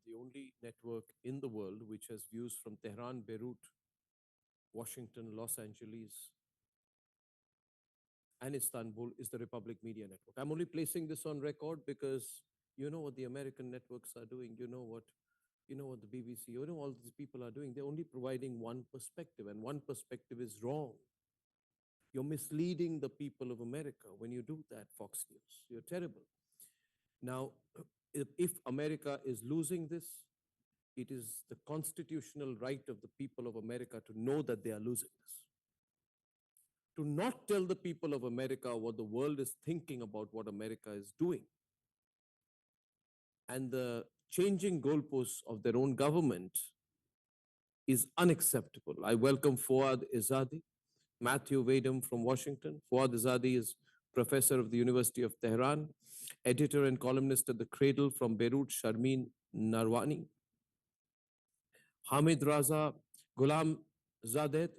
the only network in the world which has views from Tehran, Beirut, Washington, Los Angeles, and Istanbul is the Republic Media Network. I'm only placing this on record because you know what the American networks are doing. You know what the BBC, you know all these people are doing. They're only providing one perspective, and one perspective is wrong. You're misleading the people of America when you do that, Fox News. You're terrible. Now, if America is losing this, it is the constitutional right of the people of America to know that they are losing this. To not tell the people of America what the world is thinking about what America is doing, and the changing goalposts of their own government is unacceptable. I welcome Fouad Izadi, Matthew Vadum from Washington. Fouad Izadi is professor of the University of Tehran, editor and columnist at The Cradle from Beirut, Sharmin Narwani. Hamid Raza Ghulam Zadeh,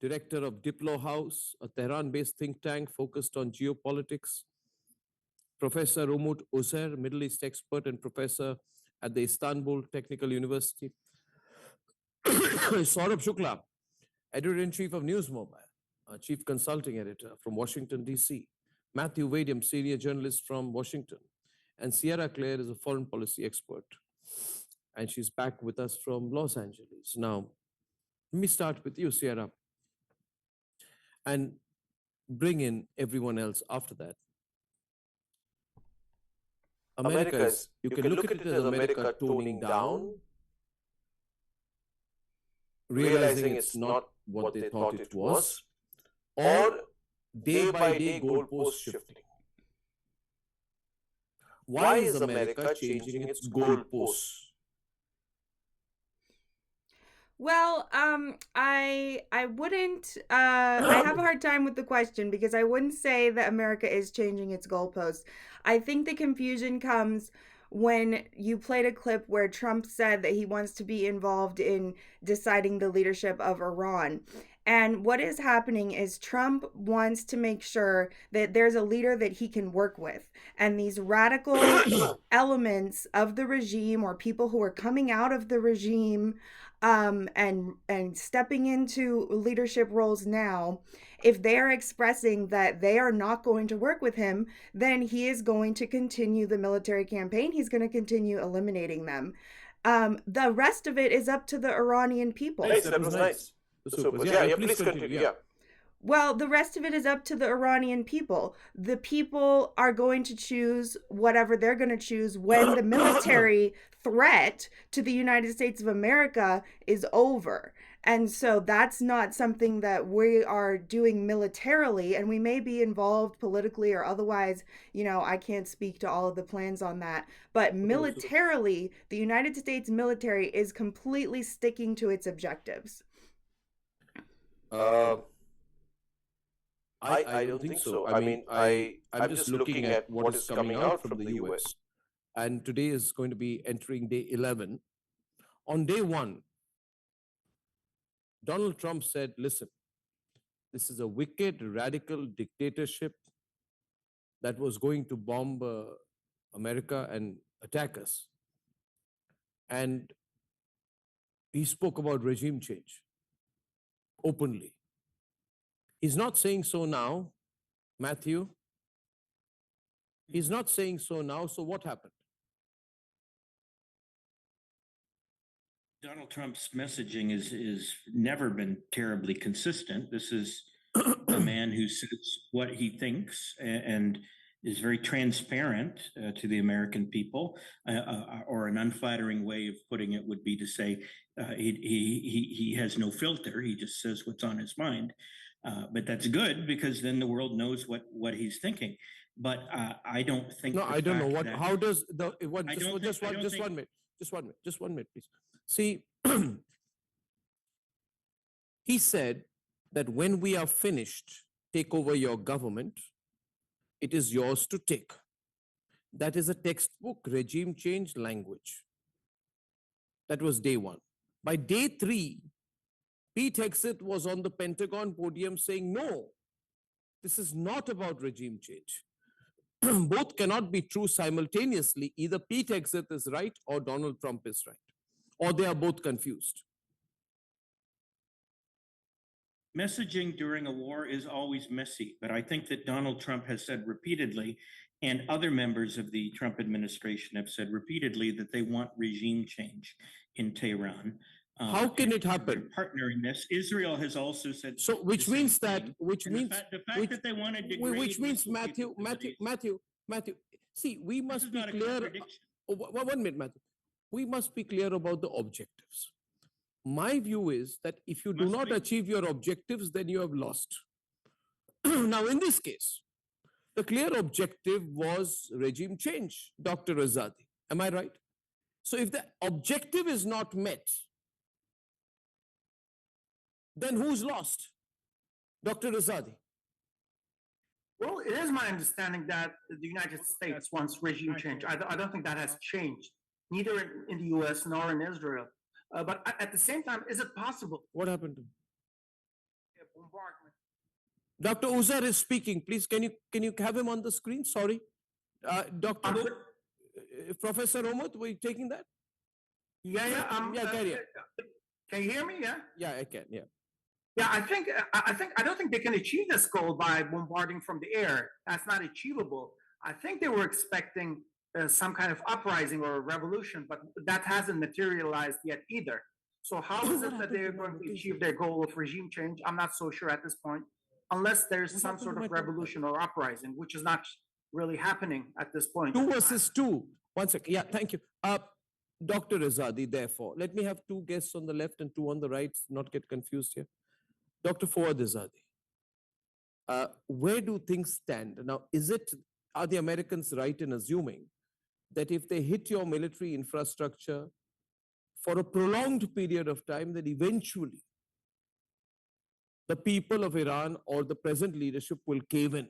director of Diplo House, a Tehran-based think tank focused on geopolitics. Professor Umut Uzair, Middle East expert and professor at the Istanbul Technical University. Saurabh Shukla, editor-in-chief of News Mobile, chief consulting editor from Washington, D.C. Matthew Vadum, senior journalist from Washington. And Sierra Claire is a foreign policy expert. And she's back with us from Los Angeles. Now, let me start with you, Sierra, and bring in everyone else after that. America is, you can look at it as America toning down, realizing it's not what they thought it was, or day by day goalpost shifting. Why is America changing its goalposts? Well, I wouldn't. I have a hard time with the question because I wouldn't say that America is changing its goalposts. I think the confusion comes when you played a clip where Trump said that he wants to be involved in deciding the leadership of Iran. And what is happening is Trump wants to make sure that there's a leader that he can work with. And these radical elements of the regime or people who are coming out of the regime and stepping into leadership roles now, if they are expressing that they are not going to work with him, then he is going to continue the military campaign. He's going to continue eliminating them. The rest of it is up to the Iranian people. Nice, that was nice. So, yeah, please continue. Yeah. Well, the rest of it is up to the Iranian people. The people are going to choose whatever they're going to choose when the military threat to the United States of America is over. And so that's not something that we are doing militarily, and we may be involved politically or otherwise. I can't speak to all of the plans on that. But militarily, the United States military is completely sticking to its objectives. I don't think so. I mean, I'm just looking at what is coming out from the US. And today is going to be entering day 11. On day 1, Donald Trump said, listen, this is a wicked, radical dictatorship that was going to bomb America and attack us. And he spoke about regime change openly. He's not saying so now, Matthew. He's not saying so now. So what happened? Donald Trump's messaging is never been terribly consistent. This is a man who says what he thinks and is very transparent to the American people, or an unflattering way of putting it would be to say he has no filter. He just says what's on his mind. But that's good because then the world knows what he's thinking. But I don't think. No, I don't know what. How does the what? Just 1 minute. Just 1 minute, please. See, he said that when we are finished, take over your government. It is yours to take. That is a textbook regime change language. That was day 1. By day 3, Pete Hegseth was on the Pentagon podium saying, no, this is not about regime change. both cannot be true simultaneously. Either Pete Hegseth is right or Donald Trump is right, or they are both confused. Messaging during a war is always messy, but I think that Donald Trump has said repeatedly, and other members of the Trump administration have said repeatedly, that they want regime change in Tehran. How can it happen? Partner in this, Israel has also said. So, which means that, which and means the fact that they want to degrade, which means Matthew. See, we must be clear. 1 minute, Matthew. We must be clear about the objectives. My view is that if you do not achieve your objectives, then you have lost. Now, in this case, the clear objective was regime change, Dr. Azadi. Am I right? So if the objective is not met, then who's lost? Dr. Azadi. Well, it is my understanding that the United States wants regime change. I don't think that has changed, neither in the US nor in Israel. But at the same time, is it possible? What happened to him? Bombardment. Dr. Uzair is speaking. Please, can you have him on the screen? Sorry. Professor Omid, were you taking that? Yeah. Carry on. Can you hear me? Yeah. Yeah, I can. Yeah. Yeah, I don't think they can achieve this goal by bombarding from the air. That's not achievable. I think they were expecting some kind of uprising or a revolution, but that hasn't materialized yet either. So how is it that they're going to achieve their goal of regime change? I'm not so sure at this point, unless there's some sort of revolution or uprising, which is not really happening at this point. 2 versus 2. 1 second. Yeah, thank you. Dr. Azadi, therefore, let me have 2 guests on the left and 2 on the right, not get confused here. Dr. Fawad Azadi, where do things stand? Now, are the Americans right in assuming that if they hit your military infrastructure for a prolonged period of time, that eventually the people of Iran or the present leadership will cave in?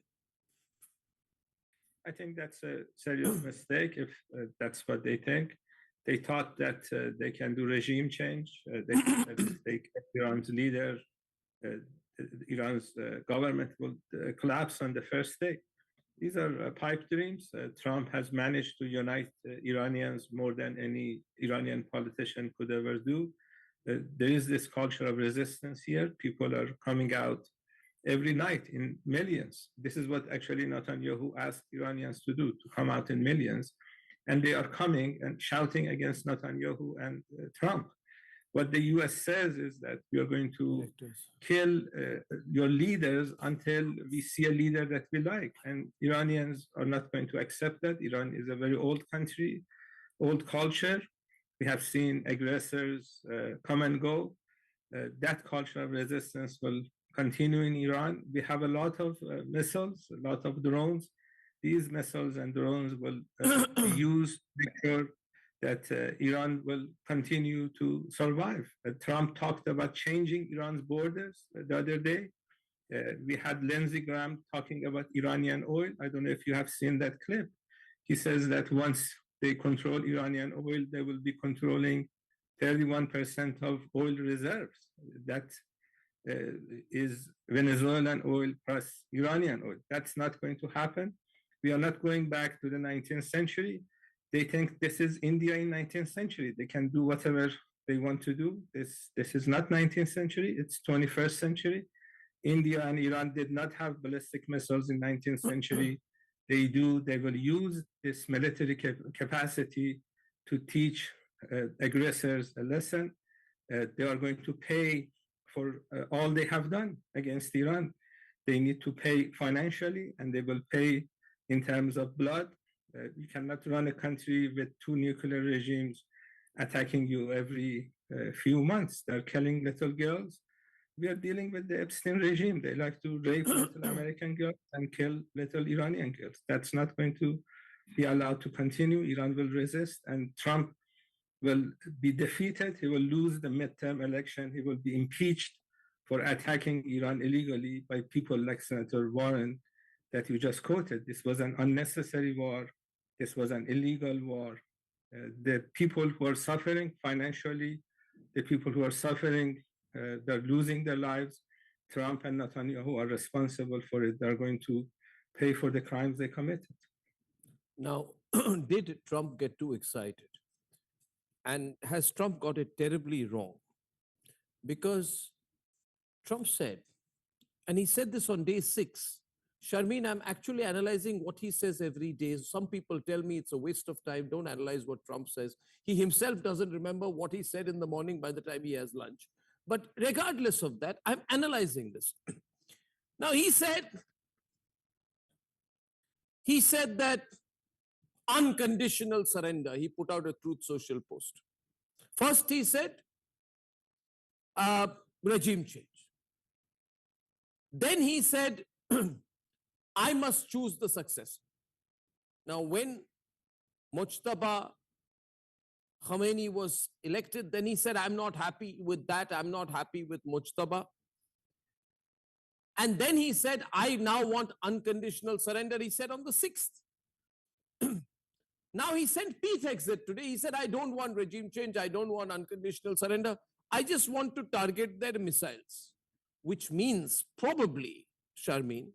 I think that's a serious mistake if that's what they think. They thought that they can do regime change. They thought that if they kept Iran's leader, Iran's government will collapse on the first day. These are pipe dreams. Trump has managed to unite Iranians more than any Iranian politician could ever do. There is this culture of resistance here. People are coming out every night in millions. This is what actually Netanyahu asked Iranians to do, to come out in millions. And they are coming and shouting against Netanyahu and Trump. What the US says is that we are going to kill your leaders until we see a leader that we like. And Iranians are not going to accept that. Iran is a very old country, old culture. We have seen aggressors come and go. That culture of resistance will continue in Iran. We have a lot of missiles, a lot of drones. These missiles and drones will be used to make sure that Iran will continue to survive. Trump talked about changing Iran's borders the other day. We had Lindsey Graham talking about Iranian oil. I don't know if you have seen that clip. He says that once they control Iranian oil, they will be controlling 31% of oil reserves. That is Venezuelan oil plus Iranian oil. That's not going to happen. We are not going back to the 19th century. They think this is India in 19th century. They can do whatever they want to do. This is not 19th century, it's 21st century. India and Iran did not have ballistic missiles in 19th century. They will use this military capacity to teach aggressors a lesson. They are going to pay for all they have done against Iran. They need to pay financially, and they will pay in terms of blood. You cannot run a country with 2 nuclear regimes attacking you every few months. They're killing little girls. We are dealing with the Epstein regime. They like to rape little American girls and kill little Iranian girls. That's not going to be allowed to continue. Iran will resist, and Trump will be defeated. He will lose the midterm election. He will be impeached for attacking Iran illegally by people like Senator Warren that you just quoted. This was an unnecessary war. This was an illegal war. The people who are suffering financially, the people who are suffering, they're losing their lives. Trump and Netanyahu are responsible for it. They're going to pay for the crimes they committed. Now, did Trump get too excited? And has Trump got it terribly wrong? Because Trump said, and he said this on day 6, Sharmeen, I'm actually analyzing what he says every day. Some people tell me it's a waste of time. Don't analyze what Trump says. He himself doesn't remember what he said in the morning by the time he has lunch. But regardless of that, I'm analyzing this. Now, he said that unconditional surrender. He put out a Truth Social post. First, he said regime change. Then he said, I must choose the successor. Now, when Mujtaba Khomeini was elected, then he said, I'm not happy with that. I'm not happy with Mujtaba. And then he said, I now want unconditional surrender. He said on the 6th. Now he sent peace exit today. He said, I don't want regime change. I don't want unconditional surrender. I just want to target their missiles, which means probably, Sharmeen,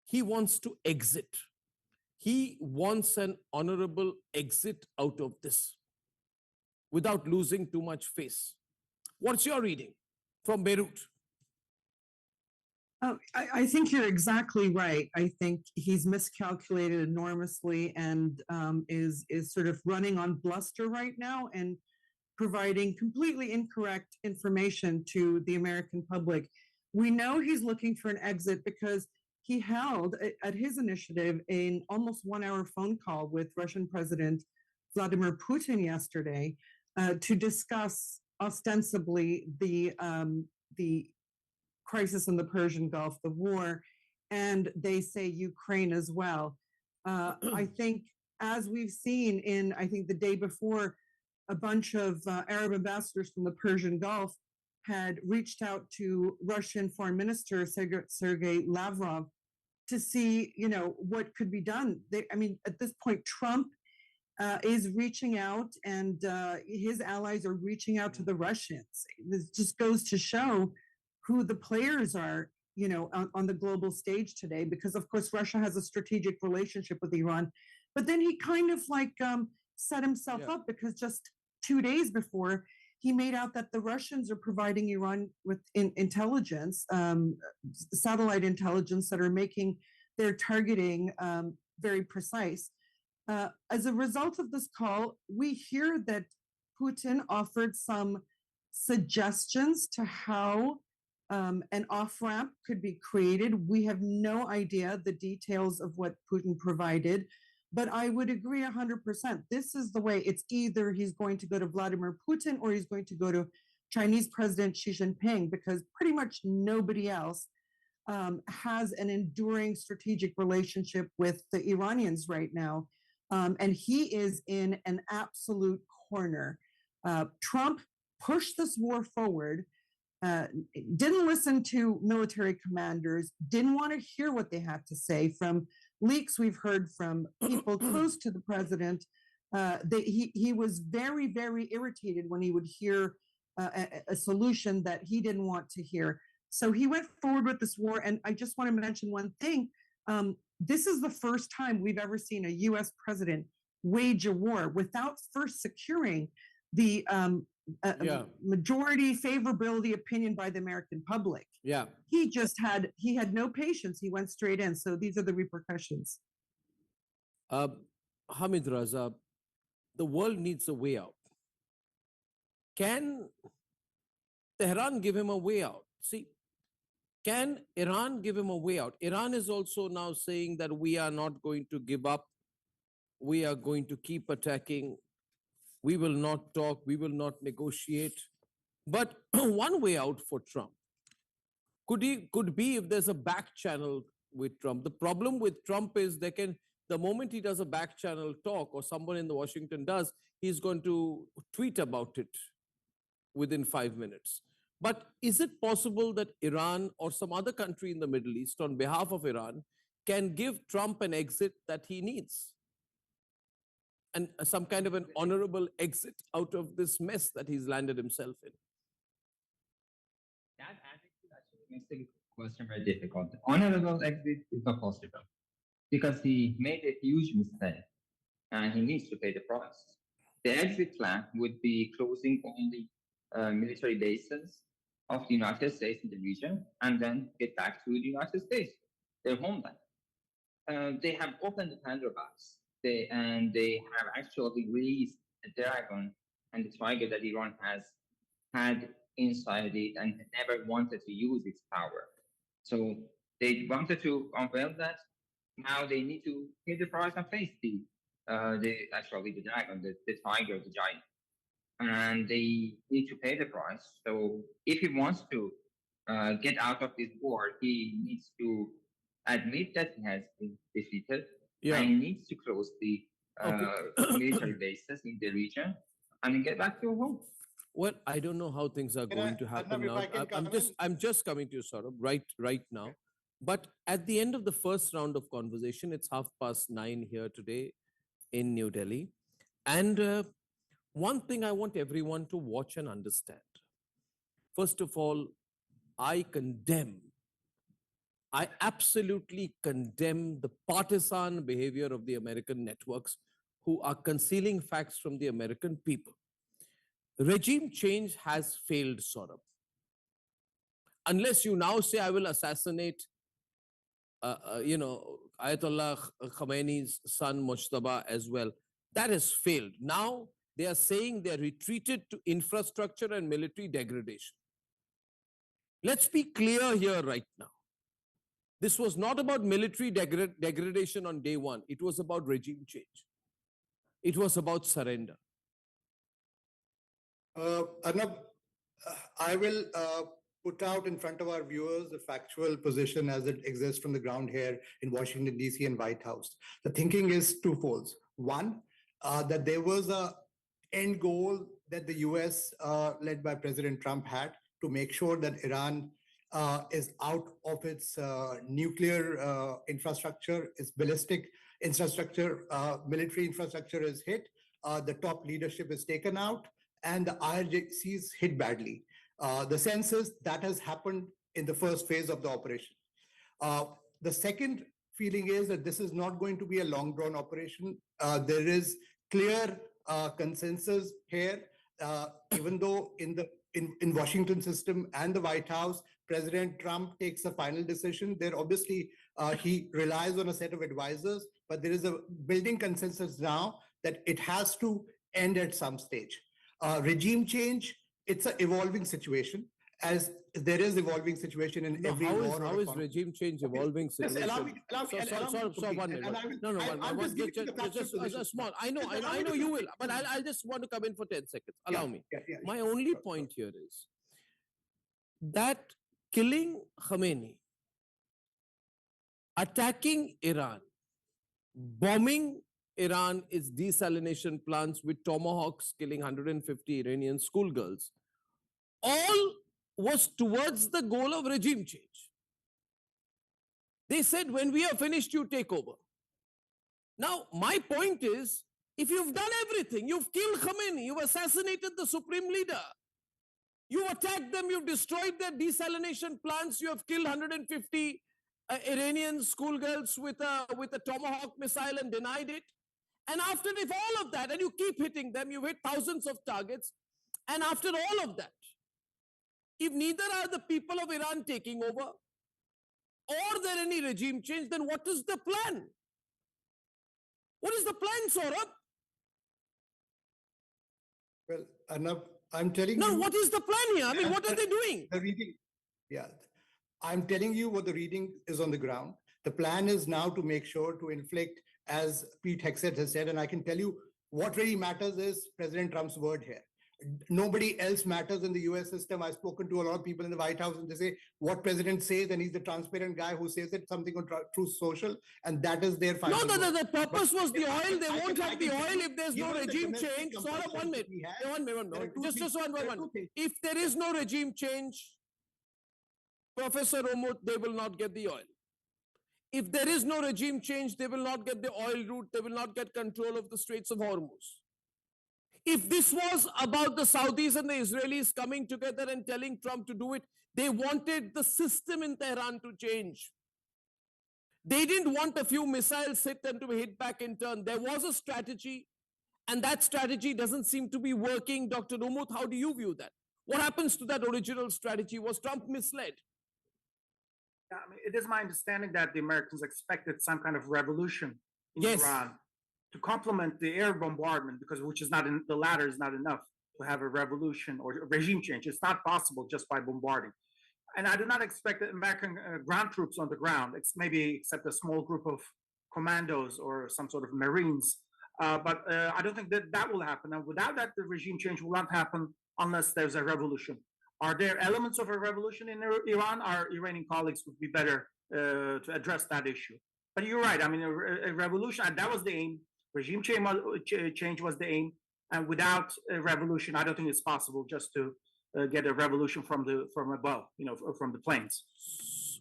he wants to exit. He wants an honorable exit out of this without losing too much face. What's your reading from Beirut? I think you're exactly right. I think he's miscalculated enormously and is sort of running on bluster right now and providing completely incorrect information to the American public. We know he's looking for an exit because he held, at his initiative, an almost 1-hour phone call with Russian President Vladimir Putin yesterday to discuss ostensibly the crisis in the Persian Gulf, the war, and they say Ukraine as well. I think, as we've seen I think the day before, a bunch of Arab ambassadors from the Persian Gulf had reached out to Russian Foreign Minister Sergei Lavrov to see, what could be done. At this point, Trump is reaching out, and his allies are reaching out to the Russians. This just goes to show who the players are, on the global stage today, because of course Russia has a strategic relationship with Iran. But then he kind of set himself up, because just 2 days before, he made out that the Russians are providing Iran with intelligence, satellite intelligence, that are making their targeting very precise. As a result of this call, we hear that Putin offered some suggestions to how an off-ramp could be created. We have no idea the details of what Putin provided, but I would agree 100%. This is the way. It's either he's going to go to Vladimir Putin or he's going to go to Chinese President Xi Jinping, because pretty much nobody else has an enduring strategic relationship with the Iranians right now. And he is in an absolute corner. Trump pushed this war forward, didn't listen to military commanders, didn't want to hear what they had to say. From leaks we've heard from people close to the president, he was very, very irritated when he would hear a solution that he didn't want to hear. So he went forward with this war. And I just want to mention one thing. This is the first time we've ever seen a U.S. president wage a war without first securing the majority favorability opinion by the American public. Yeah. He had no patience. He went straight in. So these are the repercussions. Hamid Raza, the world needs a way out. Can Tehran give him a way out? See, can Iran give him a way out? Iran is also now saying that we are not going to give up. We are going to keep attacking. We will not talk. We will not negotiate. But one way out for Trump could be if there's a back channel with Trump. The problem with Trump is the moment he does a back channel talk, or someone in the Washington does, he's going to tweet about it within 5 minutes. But is it possible that Iran or some other country in the Middle East, on behalf of Iran, can give Trump an exit that he needs? And some kind of an honorable exit out of this mess that he's landed himself in? That attitude actually makes the question very difficult. Honorable exit is not possible because he made a huge mistake. and he needs to pay the price. The exit plan would be closing only military bases of the United States in the region and then get back to the United States, their homeland. They have opened the Pandora box. They have actually released the dragon and the tiger that Iran has had inside it and never wanted to use its power. So they wanted to unveil that. Now they need to pay the price and face the dragon, the tiger, the giant, and they need to pay the price. So if he wants to get out of this war, he needs to admit that he has been defeated, and he needs to close the military bases in the region and get back to home. Well, I don't know how things are going to happen now. I'm just coming to you, Saurabh, right now. But at the end of the first round of conversation, it's 9:30 here today in New Delhi. And one thing I want everyone to watch and understand. First of all, I absolutely condemn the partisan behavior of the American networks who are concealing facts from the American people. Regime change has failed, Saurabh. Unless you now say, I will assassinate, Ayatollah Khamenei's son, Mujtaba, as well. That has failed. Now they are saying they are retreated to infrastructure and military degradation. Let's be clear here right now. This was not about military degradation on day one. It was about regime change. It was about surrender. Arnab, I will put out in front of our viewers the factual position as it exists from the ground here in Washington, D.C. and White House. The thinking is twofold. One, that there was a end goal that the U.S., led by President Trump, had to make sure that Iran is out of its nuclear infrastructure, its ballistic infrastructure, military infrastructure is hit, the top leadership is taken out, and the IRGC is hit badly. The sense is that has happened in the first phase of the operation. The second feeling is that this is not going to be a long drawn operation. There is clear consensus here, even though in Washington system and the White House, President Trump takes a final decision. There obviously he relies on a set of advisors, but there is a building consensus now that it has to end at some stage. Regime change, it's an evolving situation, as there is evolving situation in every war. How is regime change evolving situation? Allow me so 1 minute. Just small. I know you will, but I'll just want to come in for 10 seconds. Allow me. My only point here is that killing Khamenei, attacking Iran, bombing Iran is desalination plants with tomahawks killing 150 Iranian schoolgirls, all was towards the goal of regime change. They said, when we are finished, you take over. Now, my point is, if you've done everything, you've killed Khamenei, you've assassinated the supreme leader, you've attacked them, you've destroyed their desalination plants, you have killed 150 Iranian schoolgirls with a tomahawk missile and denied it. And after all of that, and you keep hitting them, you've hit thousands of targets. And after all of that, if neither are the people of Iran taking over, or there any regime change, then what is the plan? What is the plan, Saurabh? Well, Arnab, I'm telling you. No, what is the plan here? I mean, what are they doing? The reading, I'm telling you what the reading is on the ground. The plan is now to make sure to inflict, as Pete Hegseth has said, and I can tell you what really matters is President Trump's word here. Nobody else matters in the US system. I've spoken to a lot of people in the White House and they say what president says, and he's the transparent guy who says it, something on Truth Social, and that is their final word. No, the purpose was the oil. They won't have the oil if there's no regime change. Saurabh, 1 minute. One minute. Just one. If there is no regime change, Professor Omut, they will not get the oil. If there is no regime change, they will not get the oil route. They will not get control of the Straits of Hormuz. If this was about the Saudis and the Israelis coming together and telling Trump to do it, they wanted the system in Tehran to change. They didn't want a few missiles hit and to be hit back in turn. There was a strategy, and that strategy doesn't seem to be working. Dr. Umut, how do you view that? What happens to that original strategy? Was Trump misled? Yeah, I mean, it is my understanding that the Americans expected some kind of revolution in Iran to complement the air bombardment, because the latter is not enough to have a revolution or a regime change. It's not possible just by bombarding. And I do not expect the American ground troops on the ground. It's maybe except a small group of commandos or some sort of Marines. But I don't think that will happen. And without that, the regime change will not happen unless there's a revolution. Are there elements of a revolution in Iran? Our Iranian colleagues would be better to address that issue. But you're right. I mean, a revolution, and that was the aim. Regime change was the aim. And without a revolution, I don't think it's possible just to get a revolution from above, from the plains.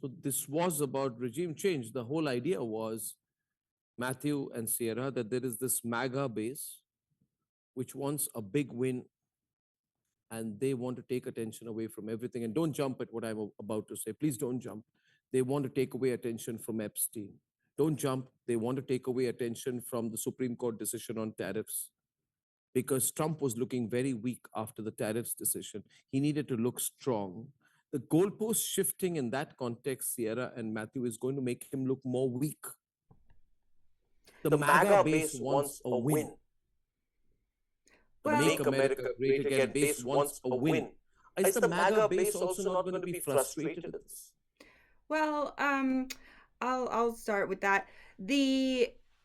So this was about regime change. The whole idea was, Matthew and Sierra, that there is this MAGA base which wants a big win, and they want to take attention away from everything. And don't jump at what I'm about to say. Please don't jump. They want to take away attention from Epstein. Don't jump. They want to take away attention from the Supreme Court decision on tariffs, because Trump was looking very weak after the tariffs decision. He needed to look strong. The goalpost shifting in that context, Sierra and Matthew, is going to make him look more weak. The MAGA base wants a win. The Make America Great Again base wants a win. Is the MAGA base also not going to be frustrated? Well, I'll start with that.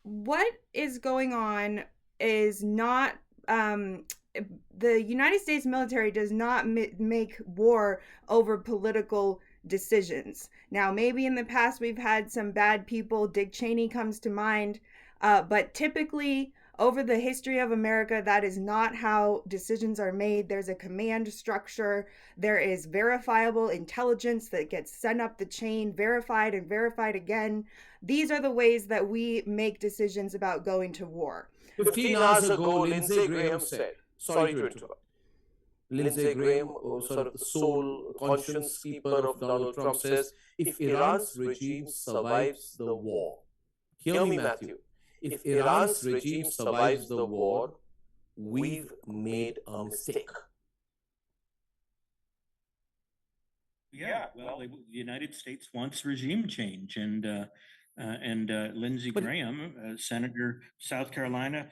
What is going on is not the United States military does not make war over political decisions. Now, maybe in the past we've had some bad people. Dick Cheney comes to mind. But typically, over the history of America, that is not how decisions are made. There's a command structure. There is verifiable intelligence that gets sent up the chain, verified and verified again. These are the ways that we make decisions about going to war. 15 hours ago, Lindsey Graham said, sorry to interrupt, Lindsey Graham, sort of the sole conscience keeper of Donald Trump, says, if Iran's regime survives the war, hear me, Matthew, if Iran's regime survives the war, we've made a mistake. Yeah, well, the United States wants regime change, and Lindsey Graham, Senator South Carolina,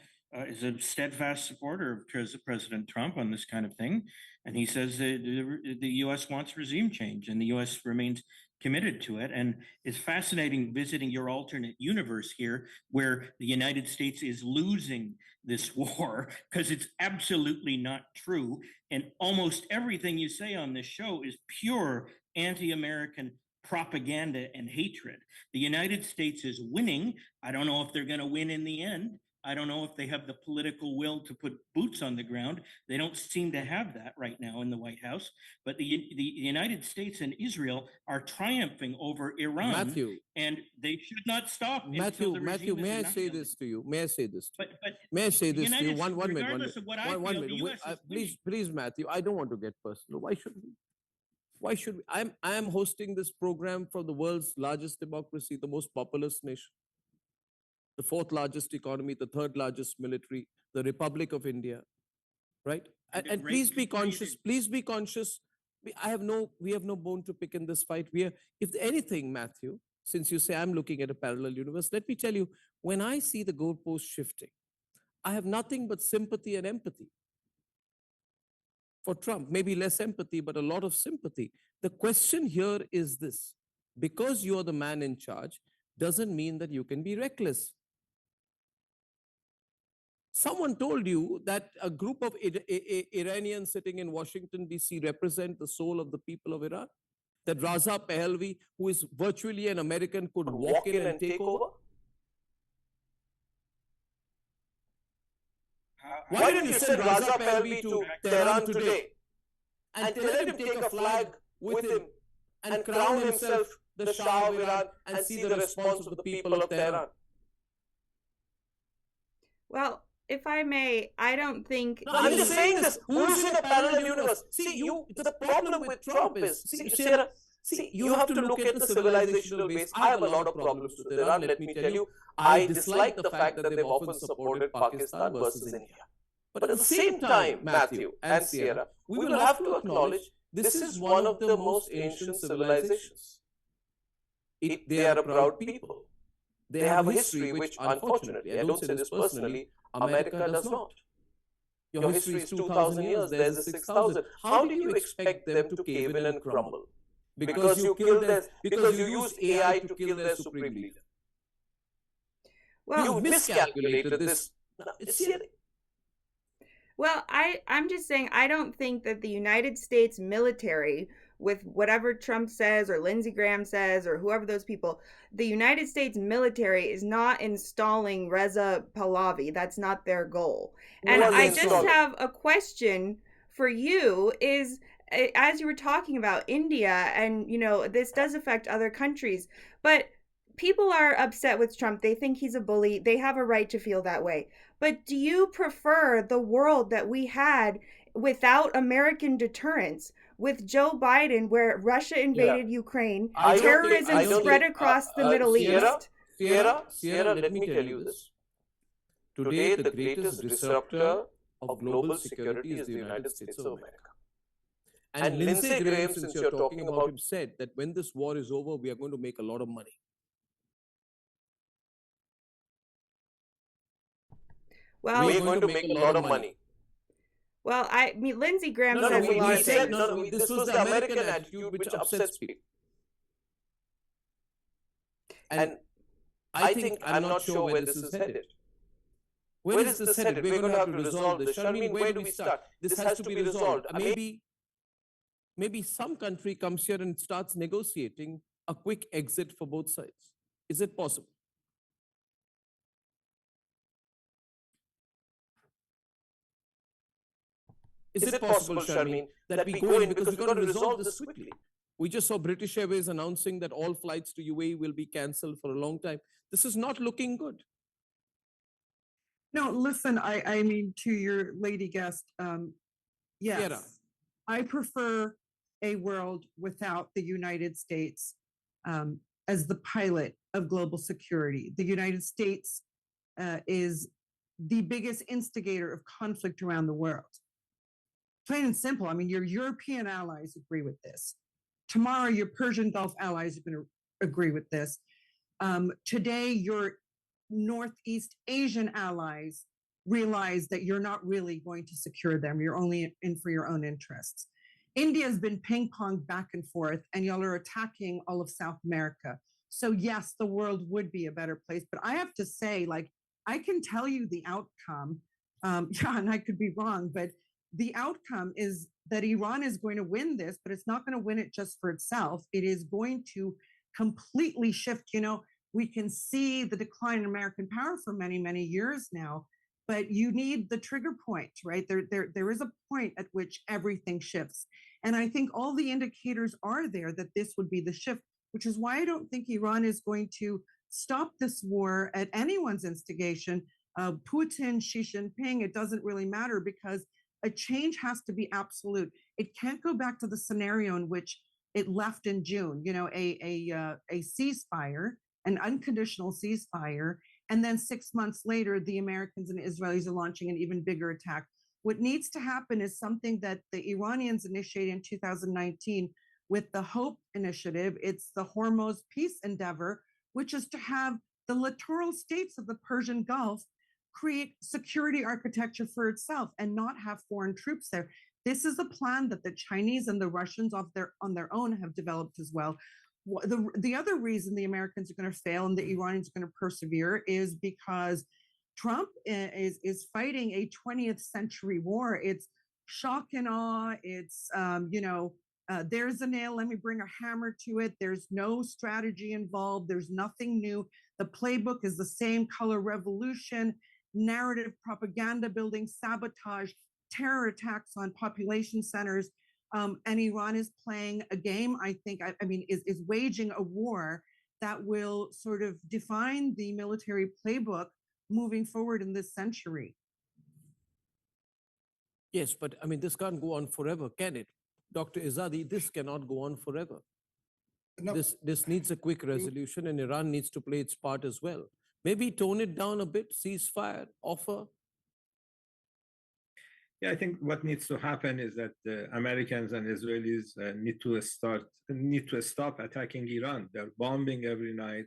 is a steadfast supporter of President Trump on this kind of thing, and he says that the U.S. wants regime change, and the U.S. remains committed to it. And it's fascinating visiting your alternate universe here, where the United States is losing this war, because it's absolutely not true. And almost everything you say on this show is pure anti-American propaganda and hatred. The United States is winning. I don't know if they're going to win in the end. I don't know if they have the political will to put boots on the ground. They don't seem to have that right now in the White House. But the United States and Israel are triumphing over Iran, Matthew, and they should not stop. Matthew, may I say this to you? May I say this? May I say this to you? One minute. Please, Matthew. I don't want to get personal. Why should we? Why should we? I am hosting this program for the world's largest democracy, the most populous nation, the fourth largest economy, the third largest military, the Republic of India, right? And please be conscious. Please be conscious. We have no bone to pick in this fight. If anything, Matthew, since you say I'm looking at a parallel universe, let me tell you, when I see the goalposts shifting, I have nothing but sympathy and empathy for Trump. Maybe less empathy, but a lot of sympathy. The question here is this: because you are the man in charge, doesn't mean that you can be reckless. Someone told you that a group of Iranians sitting in Washington, D.C. represent the soul of the people of Iran? That Raza Pahlavi, who is virtually an American, could walk in and take over? Why didn't you send Raza Pahlavi to Tehran today and let him take a flag with him and crown himself the Shah of Iran and see the response of the people of Tehran? Well, if I may, I don't think... No, I'm just saying this. Who's in a parallel universe? See, the problem with Trump is... See, Sarah, See, you have to look at the civilizational base. I have a lot of problems with Iran. Let me tell you, I dislike the fact that they've often supported Pakistan versus India. But at the same time, Matthew and Sierra, we will have to acknowledge this is one of the most ancient civilizations. They are a proud people. They have a history which, unfortunately, I don't say this personally, America does not. Your history is 2,000 years, there's a 6,000. How do you expect them to cave in and crumble? Because you used AI to kill their supreme leader. Well, You miscalculated this. It's Well, I'm just saying I don't think that the United States military, with whatever Trump says or Lindsey Graham says or whoever those people, the United States military is not installing Reza Pahlavi. That's not their goal. And I just have a question for you is, as you were talking about India, and this does affect other countries, but people are upset with Trump. They think he's a bully. They have a right to feel that way. But do you prefer the world that we had without American deterrence, with Joe Biden, where Russia invaded Ukraine, terrorism spread across the Middle East? Sierra, let me tell you this. Today, the greatest disruptor of global security is the United States of America. And Lindsey Graham, since you're talking about him, said that when this war is over, we are going to make a lot of money. Well, we're going to make a lot of money. Well, I mean, Lindsey Graham says a lot of things. This was the American attitude which upsets people. And I think, I'm not sure where this is headed. Where is this headed? We're going to have to resolve this. Sharmeen, where do we start? This has to be resolved. Maybe some country comes here and starts negotiating a quick exit for both sides. Is it possible? Is it possible, Sharmeen, that we go in because we've got to resolve this quickly? We just saw British Airways announcing that all flights to UAE will be cancelled for a long time. This is not looking good. No, listen, I mean, to your lady guest, yes, Sierra. I prefer a world without the United States as the pilot of global security. The United States is the biggest instigator of conflict around the world. Plain and simple. I mean, your European allies agree with this. Tomorrow, your Persian Gulf allies are going to agree with this. Today, your Northeast Asian allies realize that you're not really going to secure them. You're only in for your own interests. India has been ping-ponged back and forth, and y'all are attacking all of South America. So yes, the world would be a better place. But I have to say, like, I can tell you the outcome. Yeah, and I could be wrong, but the outcome is that Iran is going to win this, but it's not going to win it just for itself. It is going to completely shift. We can see the decline in American power for many, many years now, but you need the trigger point, right? There is a point at which everything shifts. And I think all the indicators are there that this would be the shift, which is why I don't think Iran is going to stop this war at anyone's instigation. Putin, Xi Jinping, it doesn't really matter, because a change has to be absolute. It can't go back to the scenario in which it left in June, a ceasefire, an unconditional ceasefire, and then 6 months later, the Americans and Israelis are launching an even bigger attack. What needs to happen is something that the Iranians initiated in 2019 with the HOPE initiative. It's the Hormuz peace endeavor, which is to have the littoral states of the Persian Gulf create security architecture for itself and not have foreign troops there. This is a plan that the Chinese and the Russians on their own have developed as well. The other reason the Americans are going to fail and the Iranians are going to persevere is because Trump is fighting a 20th century war. It's shock and awe. It's, there's a nail, let me bring a hammer to it. There's no strategy involved. There's nothing new. The playbook is the same: color revolution, narrative propaganda building, sabotage, terror attacks on population centers. And Iran is playing a game, I think, is waging a war that will sort of define the military playbook moving forward in this century. Yes, but I mean, this can't go on forever, can it? Dr. Izadi, this cannot go on forever. No, this needs a quick resolution, and Iran needs to play its part as well. Maybe tone it down a bit, ceasefire, offer. Yeah, I think what needs to happen is that the Americans and Israelis need to stop attacking Iran. They're bombing every night.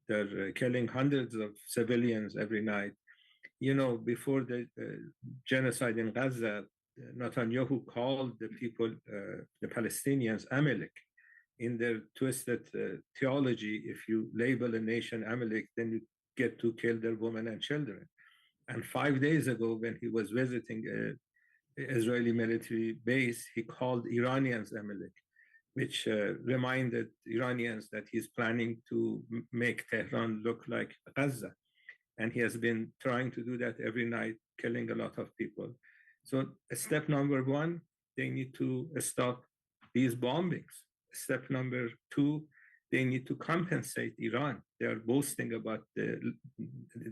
They're killing hundreds of civilians every night. You know, before the genocide in Gaza, Netanyahu called the people, the Palestinians, Amalek. In their twisted theology, if you label a nation Amalek, then you get to kill their women and children. And 5 days ago, when he was visiting an Israeli military base, he called Iranians Amalek, which reminded Iranians that he's planning to make Tehran look like Gaza. And he has been trying to do that every night, killing a lot of people. So step number one, they need to stop these bombings. Step number two, they need to compensate Iran. They are boasting about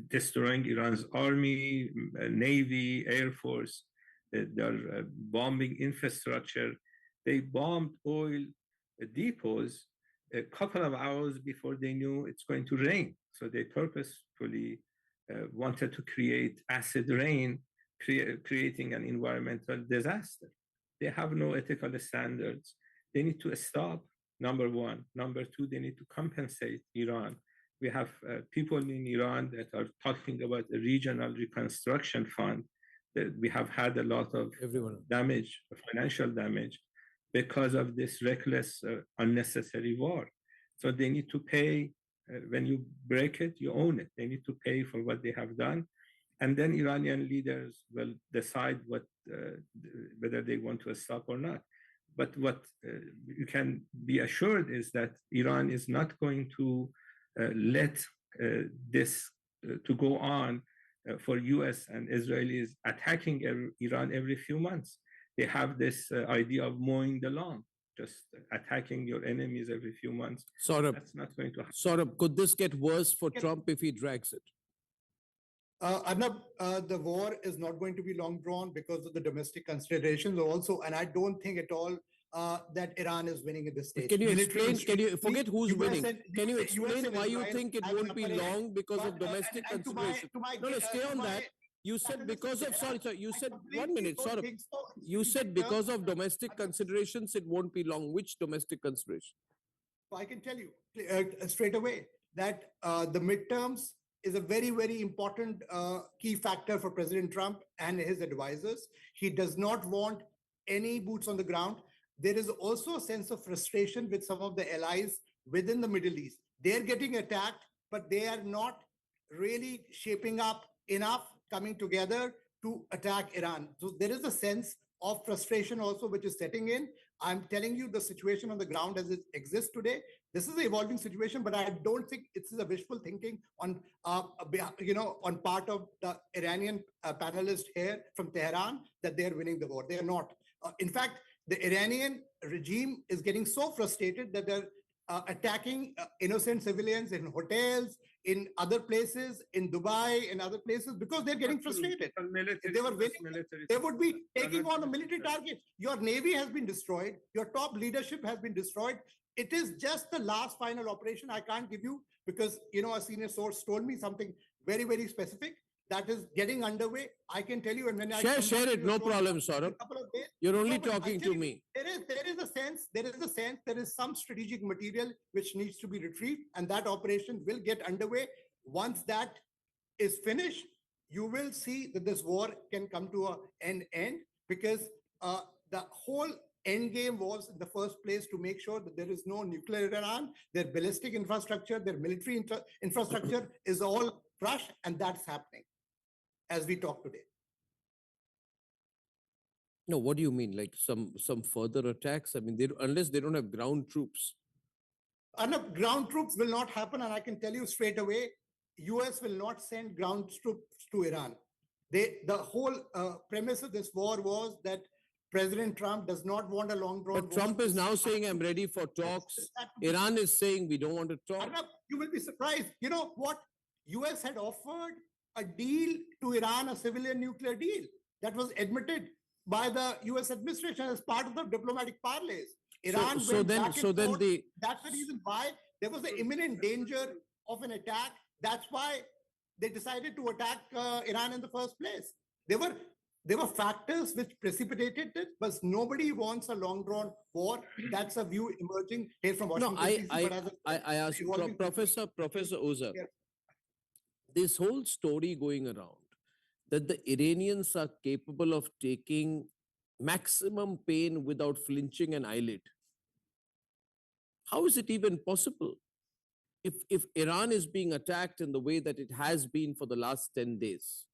destroying Iran's army, navy, air force. They're bombing infrastructure. They bombed oil depots a couple of hours before they knew it's going to rain. So they purposefully wanted to create acid rain, creating an environmental disaster. They have no ethical standards. They need to stop, number one. Number two, they need to compensate Iran. We have people in Iran that are talking about a regional reconstruction fund. That we have had a lot of damage, financial damage, because of this reckless, unnecessary war. So they need to pay. When you break it, you own it. They need to pay for what they have done. And then Iranian leaders will decide whether they want to stop or not. But what you can be assured is that Iran is not going to let this to go on for US and Israelis attacking Iran every few months. They have this idea of mowing the lawn, just attacking your enemies every few months. Saurabh, that's not going to happen. Saurabh, could this get worse for Trump if he drags it? Arnab, the war is not going to be long drawn because of the domestic considerations also, and I don't think at all that Iran is winning at this stage. Can you explain? Can you forget who's winning? Can you explain why you think it won't be long because of domestic considerations? No, stay on that. You said because of, sorry, you said 1 minute, Saurabh. You said because of domestic considerations, it won't be long. Which domestic consideration? I can tell you straight away that the midterms is a very, very important key factor for President Trump and his advisors. He does not want any boots on the ground. There is also a sense of frustration with some of the allies within the Middle East. They're getting attacked, but they are not really shaping up enough, coming together to attack Iran. So there is a sense of frustration also which is setting in. I'm telling you the situation on the ground as it exists today. This is an evolving situation, but I don't think it's a wishful thinking on on part of the Iranian panelists here from Tehran that they're winning the war. They are not. In fact, the Iranian regime is getting so frustrated that they're attacking innocent civilians in hotels, in other places, in Dubai, in other places, because they're getting frustrated. If they were winning, they would be taking on a military target. Your navy has been destroyed. Your top leadership has been destroyed. It is just the last final operation. I can't give you because, a senior source told me something very, very specific that is getting underway. I can tell you, and when share it, no problem, Saurabh. You're only talking to me. There is a sense, there is some strategic material which needs to be retrieved, and that operation will get underway. Once that is finished, you will see that this war can come to an end because the whole end game was in the first place to make sure that there is no nuclear Iran, their ballistic infrastructure, their military infrastructure is all crushed, and that's happening as we talk today. No, what do you mean? Like some further attacks? I mean, unless they don't have ground troops. Enough ground troops will not happen, and I can tell you straight away, US will not send ground troops to Iran. The whole premise of this war was that President Trump does not want a long drawn war. But Trump is now saying, I'm ready for talks. Iran is saying, we don't want to talk. Arnab, you will be surprised. You know what? US had offered a deal to Iran, a civilian nuclear deal that was admitted by the US administration as part of the diplomatic parlays. Iran so went then- back and so then forth. the- That's the reason why there was an imminent danger of an attack. That's why they decided to attack Iran in the first place. There were factors which precipitated it, but nobody wants a long-drawn war. That's a view emerging here from No, Washington, DC. But as I asked evolving- Professor Oza, Yeah. this whole story going around that the Iranians are capable of taking maximum pain without flinching an eyelid. How is it even possible? If Iran is being attacked in the way that it has been for the last 10 days,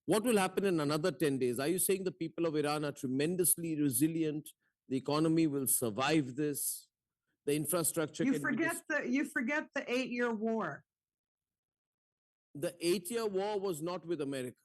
what will happen in another 10 days? Are you saying the people of Iran are tremendously resilient? The economy will survive this? The infrastructure You can forget the 8-year war. The 8-year war was not with America.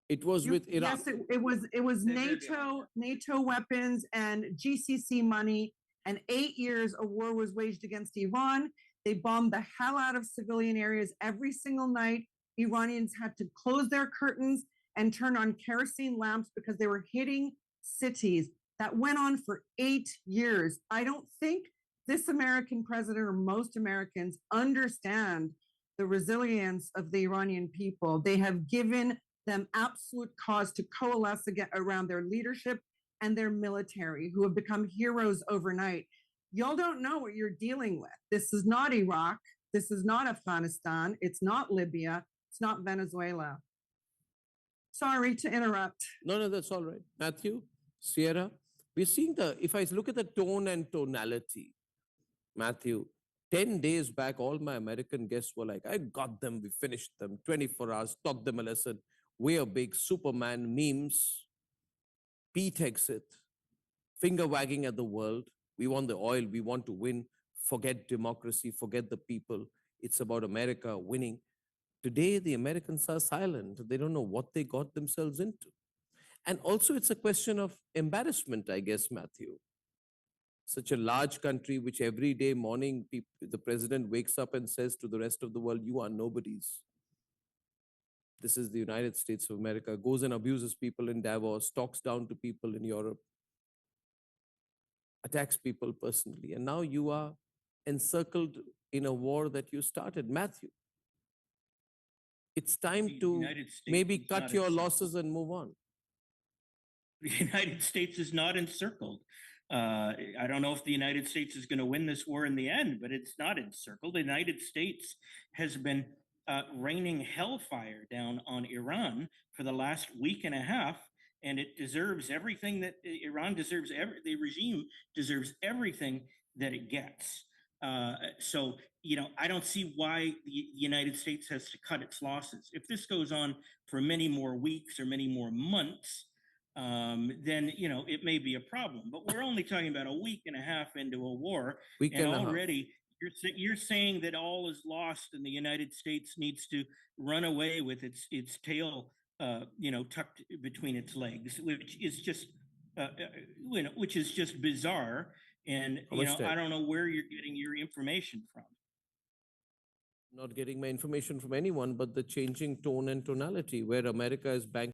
It was with Iraq. Yes, it was NATO weapons and GCC money, and 8 years a war was waged against Iran. They bombed the hell out of civilian areas every single night. Iranians had to close their curtains and turn on kerosene lamps because they were hitting cities. That went on for 8 years. I don't think this American president or most Americans understand the resilience of the Iranian people. They have given them absolute cause to coalesce around their leadership and their military, who have become heroes overnight. Y'all don't know what you're dealing with. This is not Iraq. This is not Afghanistan. It's not Libya. It's not Venezuela. Sorry to interrupt. No, that's all right. Matthew, Sierra, we're seeing if I look at the tone and tonality, Matthew, 10 days back, all my American guests were like, I got them, we finished them, 24 hours, taught them a lesson. We're big Superman memes, Pete exit, finger wagging at the world. We want the oil, we want to win. Forget democracy, forget the people. It's about America winning. Today, the Americans are silent. They don't know what they got themselves into. And also, it's a question of embarrassment, I guess, Matthew. Such a large country, which every day morning, the president wakes up and says to the rest of the world, you are nobodies. This is the United States of America, goes and abuses people in Davos, talks down to people in Europe, attacks people personally. And now you are encircled in a war that you started. Matthew, it's time to maybe cut your losses and move on. The United States is not encircled. I don't know if the United States is going to win this war in the end, but it's not encircled. The United States has been raining hellfire down on Iran for the last week and a half, and it deserves everything that Iran deserves. The regime deserves everything that it gets. So, I don't see why the United States has to cut its losses. If this goes on for many more weeks or many more months, then it may be a problem. But we're only talking about a week and a half into a war, and already you're saying that all is lost, and the United States needs to run away with its tail, tucked between its legs, which is just bizarre. And I don't know where you're getting your information from. Not getting my information from anyone, but the changing tone and tonality, where America is banking